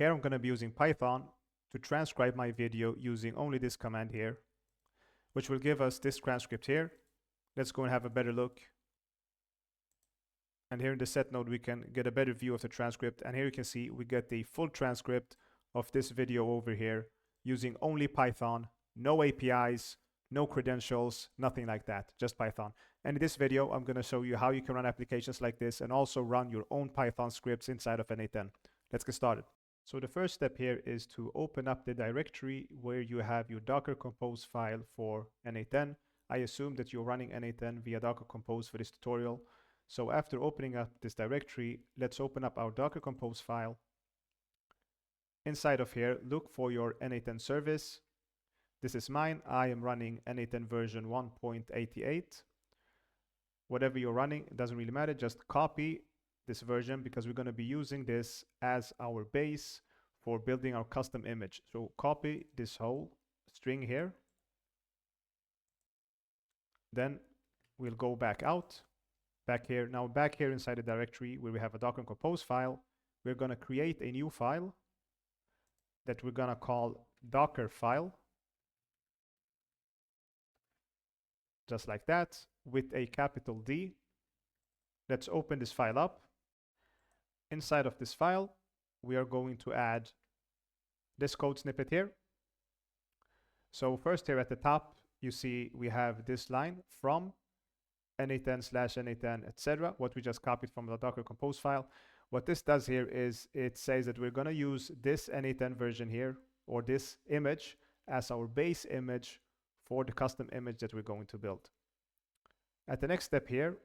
Here I'm going to be using Python to transcribe my video using only this command here, which will give us this transcript here. Let's go and have a better look. And here in the set node, we can get a better view of the transcript. And here you can see we get the full transcript of this video over here using only Python, no APIs, no credentials, nothing like that, just Python. And in this video, I'm going to show you how you can run applications like this and also run your own Python scripts inside of n8n. Let's get started. So the first step here is to open up the directory where you have your Docker Compose file for n8n. I assume that you're running n8n via Docker Compose for this tutorial. So after opening up this directory, let's open up our Docker Compose file. Inside of here, look for your n8n service. This is mine. I am running n8n version 1.88. Whatever you're running, it doesn't really matter. Just copy this version because we're going to be using this as our base for building our custom image. So copy this whole string here. Then we'll go back out, back here. Now back here inside the directory where we have a Docker Compose file, we're going to create a new file that we're going to call Dockerfile. Just like that, with a capital D. Let's open this file up. Inside of this file, we are going to add this code snippet here. So first here at the top, you see we have this line from n8n/n8n, etc. What we just copied from the Docker Compose file. What this does here is it says that we're going to use this n8n version here, or this image, as our base image for the custom image that we're going to build. At the next step here,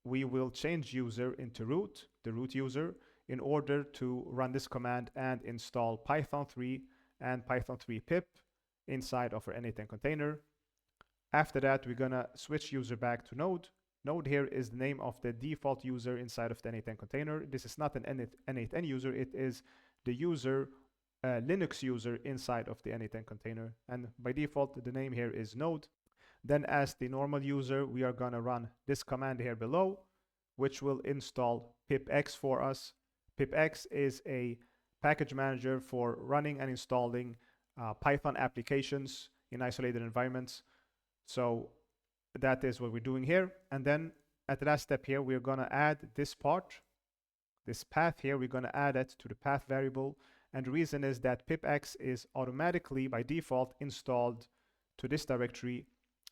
we will change user into root, the root user, in order to run this command and install Python 3 and Python 3 pip inside of our n8n container. After that, we're going to switch user back to node. Node here is the name of the default user inside of the n8n container. This is not an n8n user, it is the user, Linux user inside of the n8n container. And by default, the name here is node. Then as the normal user, we are going to run this command here below, which will install pipx for us. Pipx is a package manager for running and installing Python applications in isolated environments. So that is what we're doing here. And then at the last step here, we're going to add this part, this path here, we're going to add it to the path variable. And the reason is that pipx is automatically by default installed to this directory,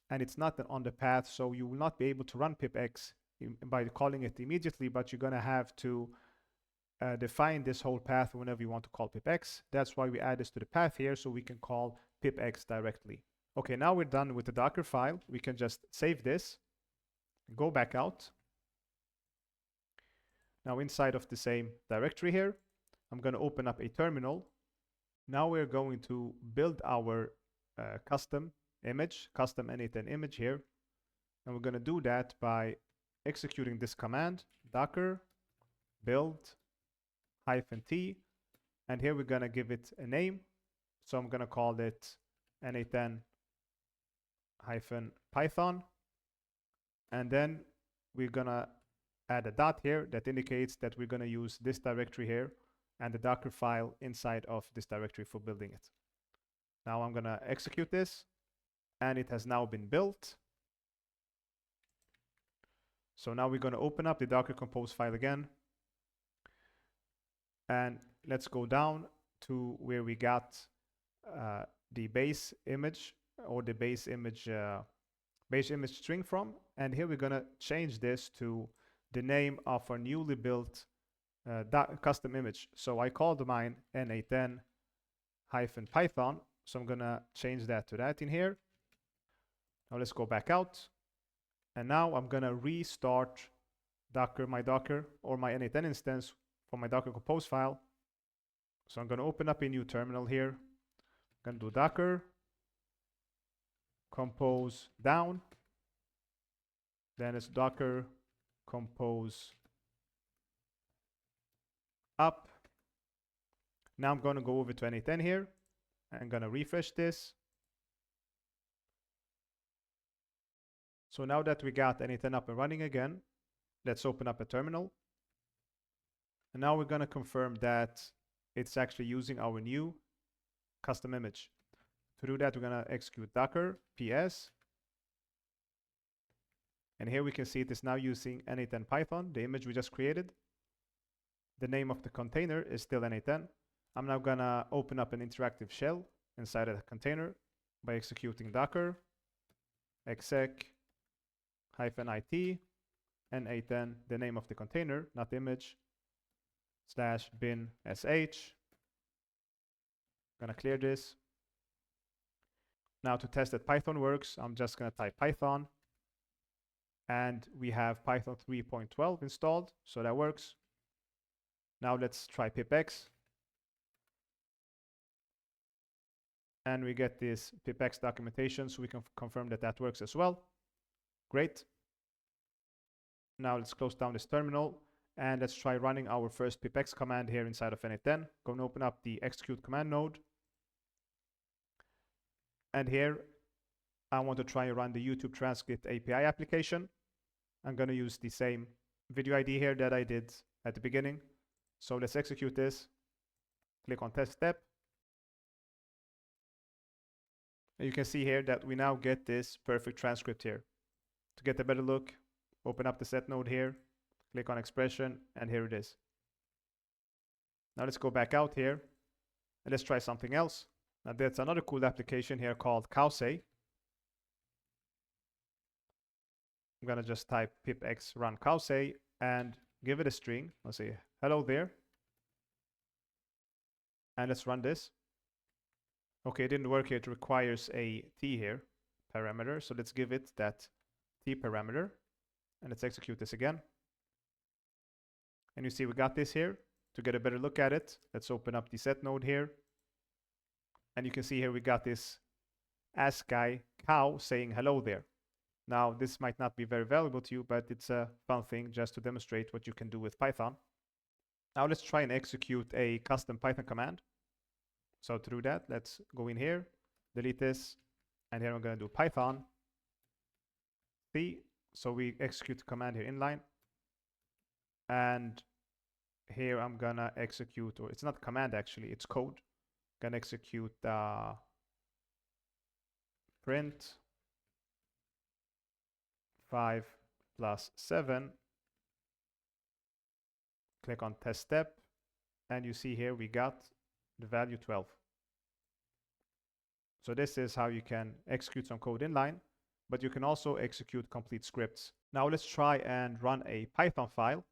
and it's not on the path, so you will not be able to run pipx by calling it immediately, but you're going to have to define this whole path whenever you want to call pipx. That's why we add this to the path here, so we can call pipx directly. Okay, now we're done with the Docker file. We can just save this, go back out. Now inside of the same directory here, I'm going to open up a terminal. Now we're going to build our custom image, custom n8n image here. And we're going to do that by executing this command, docker build -t. And here we're going to give it a name. So I'm going to call it n8n-python. And then we're going to add a dot here that indicates that we're going to use this directory here and the Docker file inside of this directory for building it. Now I'm going to execute this, and it has now been built. So now we're going to open up the Docker Compose file again. And let's go down to where we got the base image, or the base image string from. And here we're going to change this to the name of our newly built custom image. So I called mine n8n-python. So I'm going to change that to that in here. Now let's go back out. And now I'm going to restart my Docker or my n8n instance for my Docker Compose file. So I'm going to open up a new terminal here. I'm going to do Docker Compose down. Then it's Docker Compose up. Now I'm going to go over to n8n here. I'm going to refresh this. So now that we got n8n up and running again, let's open up a terminal. And now we're going to confirm that it's actually using our new custom image. To do that, we're going to execute docker ps. And here we can see it is now using n8n Python, the image we just created. The name of the container is still n8n. I'm now going to open up an interactive shell inside of the container by executing docker exec -it n8n, the name of the container, not the image, /bin sh. Gonna clear this. Now to test that Python works, I'm just gonna type Python, and we have Python 3.12 installed, so that works. Now let's try pipx, and we get this pipx documentation, so we can confirm that that works as well. Great. Now let's close down this terminal, and let's try running our first pipx command here inside of n8n. Go and open up the execute command node. And here, I want to try and run the YouTube-transcript-api application. I'm going to use the same video ID here that I did at the beginning. So let's execute this. Click on test step. And you can see here that we now get this perfect transcript here. To get a better look, open up the set node here, click on expression, and here it is. Now let's go back out here, and let's try something else. Now there's another cool application here called cowsay. I'm gonna just type pipx run cowsay and give it a string. Let's say hello there. And let's run this. Okay, it didn't work here. It requires a t here parameter. So let's give it that t parameter. And let's execute this again. And you see we got this here. To get a better look at it, let's open up the set node here. And you can see here we got this ASCII cow saying hello there. Now this might not be very valuable to you, but it's a fun thing just to demonstrate what you can do with Python. Now let's try and execute a custom Python command. So to do that, let's go in here, delete this, and here I'm going to do Python C. So we execute the command here inline, and here I'm gonna execute, or it's not command actually, it's code. Gonna execute print 5 + 7. Click on test step, and you see here we got the value 12. So this is how you can execute some code inline, but you can also execute complete scripts. Now let's try and run a Python file.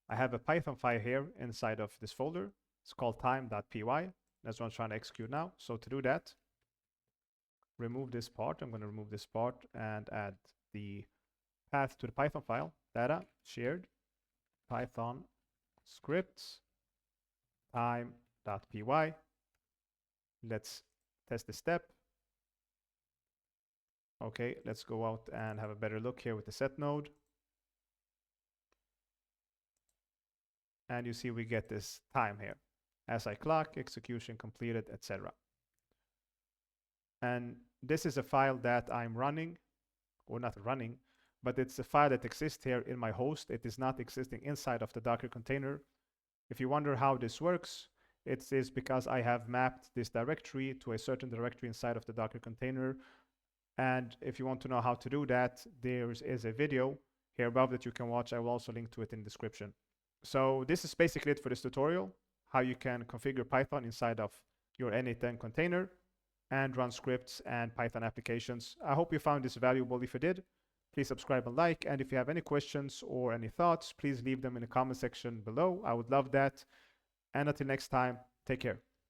I have a Python file here inside of this folder. It's called time.py. That's what I'm trying to execute now. So to do that, remove this part. I'm going to remove this part and add the path to the Python file. Data, shared, Python scripts, time.py. Let's test the step. Okay, let's go out and have a better look here with the set node. And you see we get this time here. As I clock, execution completed, etc. And this is a file that I'm running, or not running, but it's a file that exists here in my host. It is not existing inside of the Docker container. If you wonder how this works, it is because I have mapped this directory to a certain directory inside of the Docker container. And if you want to know how to do that, there is a video here above that you can watch. I will also link to it in the description. So this is basically it for this tutorial, how you can configure Python inside of your n8n container and run scripts and Python applications. I hope you found this valuable. If you did, please subscribe and like. And if you have any questions or any thoughts, please leave them in the comment section below. I would love that. And until next time, take care.